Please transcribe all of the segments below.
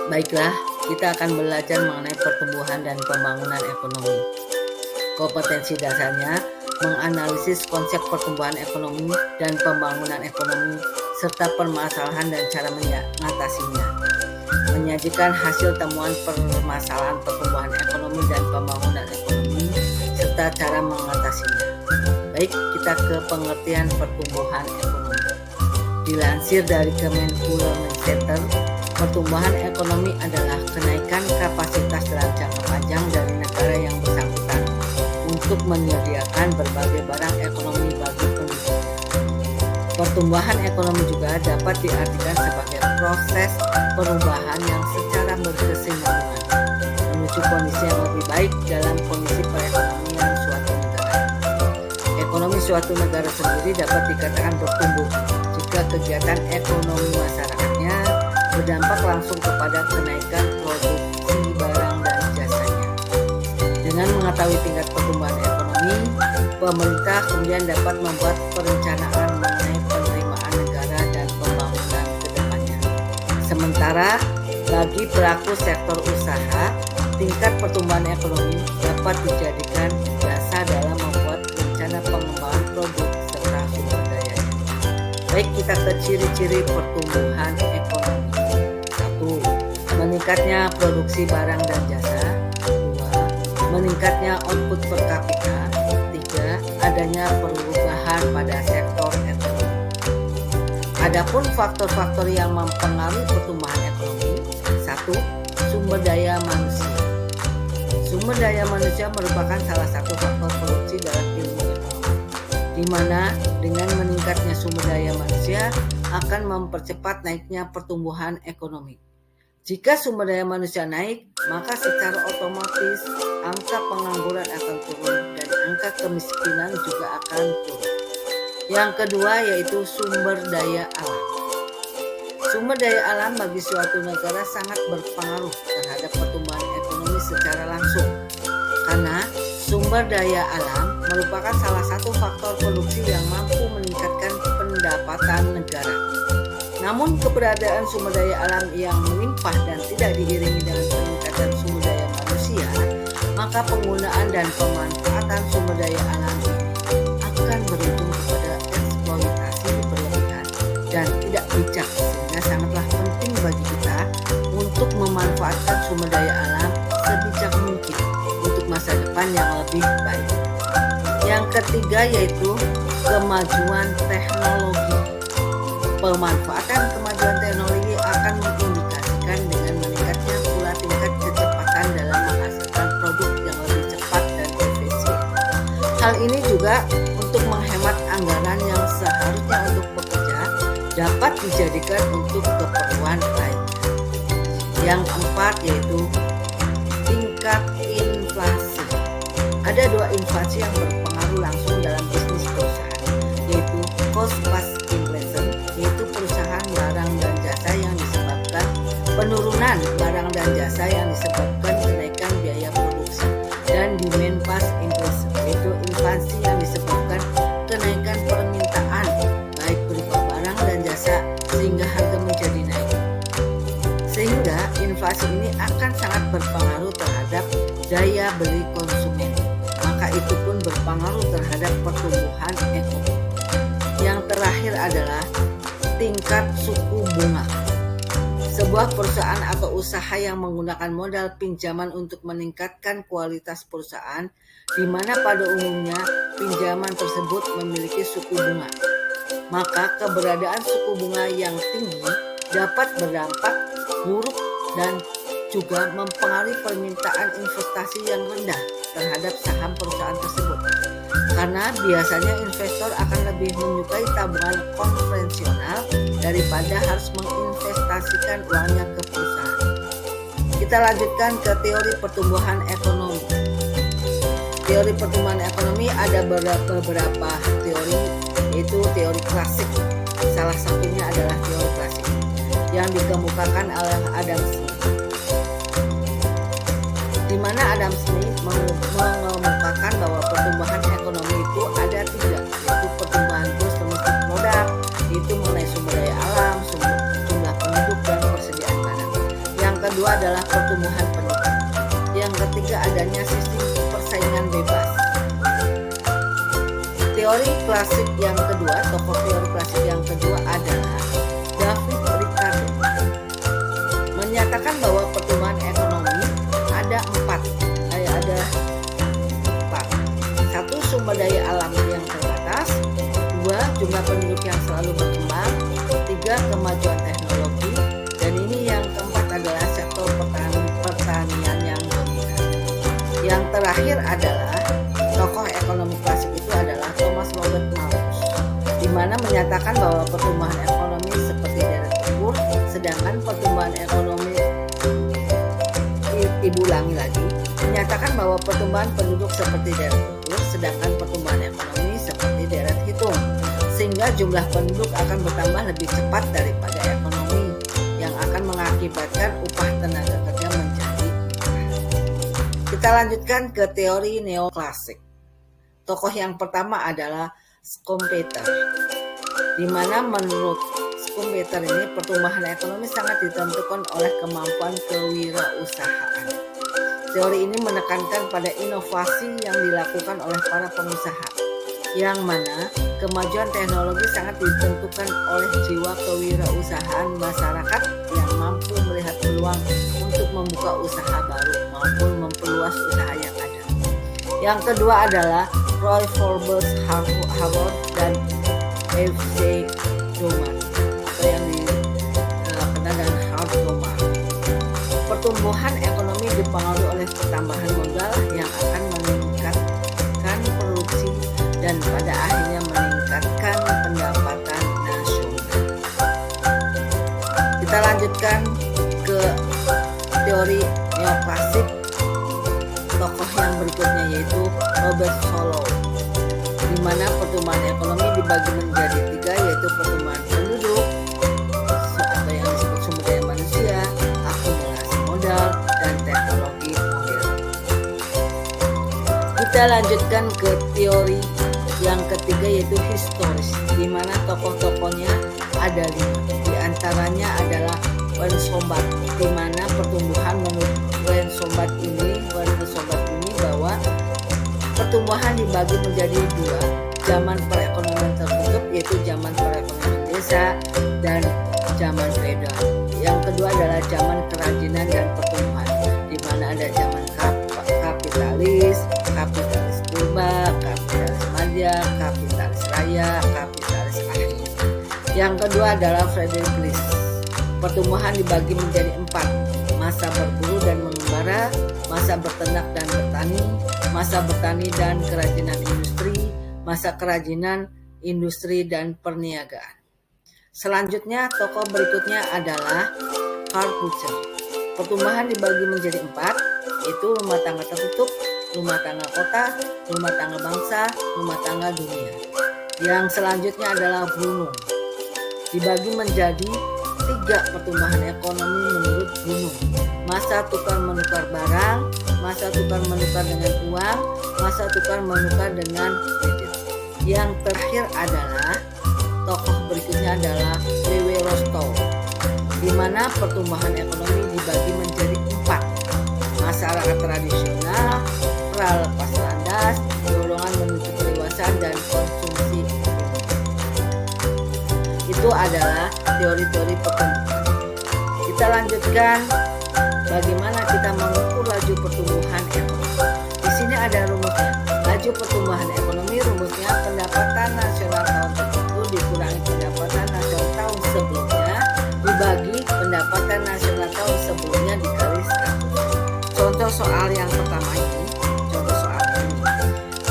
Baiklah, kita akan belajar mengenai pertumbuhan dan pembangunan ekonomi. Kompetensi dasarnya menganalisis konsep pertumbuhan ekonomi dan pembangunan ekonomi serta permasalahan dan cara mengatasinya. Menyajikan hasil temuan permasalahan pertumbuhan ekonomi dan pembangunan ekonomi serta cara mengatasinya. Baik, kita ke pengertian pertumbuhan ekonomi. Dilansir dari Kemenhub, pertumbuhan ekonomi adalah kenaikan kapasitas dalam jangka panjang dari negara yang bersangkutan untuk menyediakan berbagai barang ekonomi bagi penduduk. Pertumbuhan ekonomi juga dapat diartikan sebagai proses perubahan yang secara berkesinambungan menuju kondisi yang lebih baik dalam kondisi perekonomian suatu negara. Ekonomi suatu negara sendiri dapat dikatakan bertumbuh jika kegiatan ekonomi masyarakatnya berdampak langsung kepada kenaikan produksi barang dan jasanya. Dengan mengetahui tingkat pertumbuhan ekonomi, pemerintah kemudian dapat membuat perencanaan mengenai penerimaan negara dan pembangunan ke depannya. Sementara bagi pelaku sektor usaha, tingkat pertumbuhan ekonomi dapat dijadikan dasar dalam membuat rencana pengembangan produk serta sumber daya. Baik, kita ke ciri-ciri pertumbuhan ekonomi. 1. Meningkatnya produksi barang dan jasa. 2. Meningkatnya output per kapita. 3. Adanya perubahan pada sektor ekonomi. Adapun faktor-faktor yang mempengaruhi pertumbuhan ekonomi. 1. Sumber daya manusia. Sumber daya manusia merupakan salah satu faktor produksi dalam ilmu ekonomi, di mana dengan meningkatnya sumber daya manusia akan mempercepat naiknya pertumbuhan ekonomi. Jika sumber daya manusia naik, maka secara otomatis angka pengangguran akan turun dan angka kemiskinan juga akan turun. Yang kedua yaitu sumber daya alam. Sumber daya alam bagi suatu negara sangat berpengaruh terhadap pertumbuhan ekonomi secara langsung, karena sumber daya alam merupakan salah satu faktor produksi yang mampu meningkatkan pendapatan negara. Namun keberadaan sumber daya alam yang melimpah dan tidak diiringi dengan peningkatan sumber daya manusia, maka penggunaan dan pemanfaatan sumber daya alam ini akan berujung kepada eksploitasi berlebihan dan tidak bijak, sehingga sangatlah penting bagi kita untuk memanfaatkan sumber daya alam sebijak mungkin untuk masa depan yang lebih baik. Yang ketiga yaitu kemajuan teknologi. Pemanfaatan kemajuan teknologi akan mengindikasikan dengan meningkatnya pula tingkat kecepatan dalam menghasilkan produk yang lebih cepat dan efisien. Hal ini juga untuk menghemat anggaran yang seharusnya untuk pekerja dapat dijadikan untuk keperluan lain. Yang keempat yaitu tingkat inflasi. Ada dua inflasi yang berpengaruh langsung dalam bisnis perusahaan, yaitu cost plus inflation, yaitu perusahaan barang dan jasa yang disebabkan penurunan barang dan jasa yang disebabkan kenaikan biaya produksi, dan demand plus inflation, yaitu inflasi yang disebabkan kenaikan permintaan baik berupa barang dan jasa sehingga harga menjadi naik. Sehingga inflasi ini akan sangat berpengaruh terhadap daya beli konsumen, maka itu pun berpengaruh terhadap pertumbuhan ekonomi. Yang terakhir adalah tingkat suku bunga. Sebuah perusahaan atau usaha yang menggunakan modal pinjaman untuk meningkatkan kualitas perusahaan, di mana pada umumnya pinjaman tersebut memiliki suku bunga, maka keberadaan suku bunga yang tinggi dapat berdampak buruk dan juga mempengaruhi permintaan investasi yang rendah terhadap saham perusahaan tersebut, karena biasanya investor akan lebih menyukai tabungan konvensional daripada harus menginvestasikan uangnya ke perusahaan. Kita lanjutkan ke teori pertumbuhan ekonomi. Teori pertumbuhan ekonomi ada beberapa teori, yaitu teori klasik. Salah satunya adalah teori klasik yang dikemukakan oleh Adam Smith, di mana Adam Smith mengemukakan bahwa pertumbuhan ekonomi itu ada tiga, yaitu pertumbuhan gross domestic product, yaitu mengenai sumber daya alam, jumlah penduduk dan persediaan barang. Yang kedua adalah pertumbuhan penduduk. Yang ketiga adanya sistem persaingan bebas. Teori klasik yang kedua, tokoh teori klasik yang kedua adalah David Ricardo, menyatakan bahwa pertumbuhan ekonomi ada empat. Satu, sumber daya alam yang terbatas. Dua, jumlah penduduk yang selalu berkembang. Tiga, kemajuan teknologi. Dan ini yang keempat adalah sektor pertanian yang dominan. Yang terakhir adalah tokoh ekonomi klasik itu adalah Thomas Robert Malthus, di mana menyatakan bahwa pertumbuhan ekonomi seperti deret ukur, sedangkan pertumbuhan ekonomi diulangi lagi, menyatakan bahwa pertumbuhan penduduk seperti deret ukur, sedangkan pertumbuhan ekonomi seperti deret hitung, sehingga jumlah penduduk akan bertambah lebih cepat daripada ekonomi, yang akan mengakibatkan upah tenaga kerja menjadi murah. Kita lanjutkan ke teori neoklasik. Tokoh yang pertama adalah Schumpeter, di mana menurut Schumpeter ini pertumbuhan ekonomi sangat ditentukan oleh kemampuan kewirausahaan. Teori ini menekankan pada inovasi yang dilakukan oleh para pengusaha, yang mana kemajuan teknologi sangat ditentukan oleh jiwa kewirausahaan masyarakat yang mampu melihat peluang untuk membuka usaha baru maupun memperluas usaha yang ada. Yang kedua adalah Roy Forbes Howard dan F.J. Doman, atau yang dikenal dengan Howard Doman. Pertumbuhan ekonomi dipengaruhi oleh pertambahan modal yang akan meningkatkan produksi dan pada akhirnya meningkatkan pendapatan nasional. Kita lanjutkan ke teori neoklasik. Tokoh yang berikutnya yaitu Robert Solow, di mana pertumbuhan ekonomi dibagi menjadi tiga, yaitu pertumbuhan penduduk atau yang disebut sumber daya manusia, akumulasi modal, dan teknologi modern. Kita lanjutkan ke teori yang ketiga yaitu historis, di mana tokoh-tokohnya ada 5. Di antaranya adalah Wensombat, di mana pertumbuhan menurut Wensombat ini bahwa pertumbuhan dibagi menjadi 2, zaman perekonomian tertutup yaitu zaman perekonomian desa dan zaman feodal. Yang kedua adalah zaman kerajinan dan pertumbuhan, di mana ada zaman kapitalis purba, kapitalis madya, kapitalis raya, kapitalis akhir. Yang kedua adalah Friedrich List. Pertumbuhan dibagi menjadi 4, masa berburu dan mengembara, masa berternak dan bertani, masa bertani dan kerajinan industri, masa kerajinan industri dan perniagaan. Selanjutnya, tokoh berikutnya adalah Karl Popper. Pertumbuhan dibagi menjadi 4, yaitu rumah tangga tertutup, rumah tangga kota, rumah tangga bangsa, rumah tangga dunia. Yang selanjutnya adalah Bruno. Dibagi menjadi 3 pertumbuhan ekonomi menurut Bruno. Masa tukar menukar barang, masa tukar menukar dengan uang, masa tukar menukar dengan kredit. Yang terakhir adalah tokoh berikutnya adalah W.W. Rostow, di mana pertumbuhan ekonomi dibagi menjadi 4, masyarakat tradisional, pra lepas landas, dorongan menuju kedewasaan, dan konsumsi. Itu adalah teori-teori pertumbuhan. Kita lanjutkan bagaimana kita mengukur laju pertumbuhan ekonomi. Di sini ada rumusnya. Laju pertumbuhan ekonomi rumusnya pendapatan nasional tahun tertentu dikurangi pendapatan nasional tahun sebelumnya dibagi pendapatan nasional tahun sebelumnya dikali 100. Contoh soal yang pertama ini.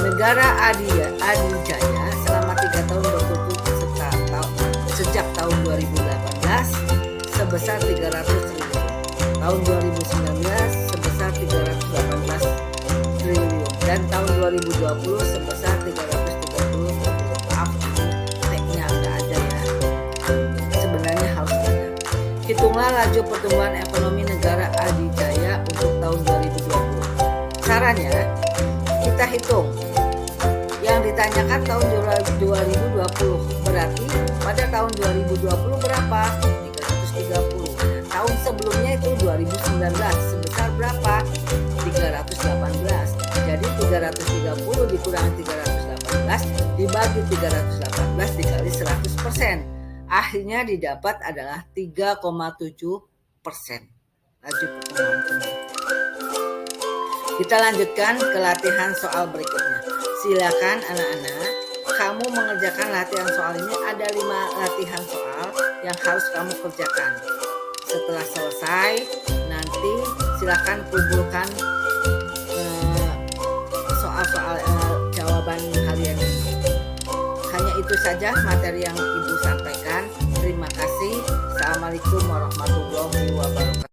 Negara Adijaya selama 3 tahun berturut-turut sejak tahun 2018 sebesar 300 triliun, tahun 2019 sebesar 318 triliun, dan tahun 2020 sebesar 330 triliun. Maaf, teknya nggak ada ya, sebenarnya harus ada. Hitunglah laju pertumbuhan ekonomi negara Adijaya untuk tahun 2020. Caranya kita hitung yang ditanyakan tahun 2020, berarti pada tahun 2020 berapa? 330. Tahun sebelumnya itu 2019 sebesar berapa? 318. Jadi 330 dikurangi 318 dibagi 318 dikali 100%. Akhirnya didapat adalah 3,7%. Laju pertumbuhan tumbuh. Kita lanjutkan ke latihan soal berikutnya. Silakan anak-anak, kamu mengerjakan latihan soal ini. Ada 5 latihan soal yang harus kamu kerjakan. Setelah selesai, nanti silakan kumpulkan soal-soal jawaban kalian ini. Hanya itu saja materi yang Ibu sampaikan. Terima kasih. Assalamualaikum warahmatullahi wabarakatuh.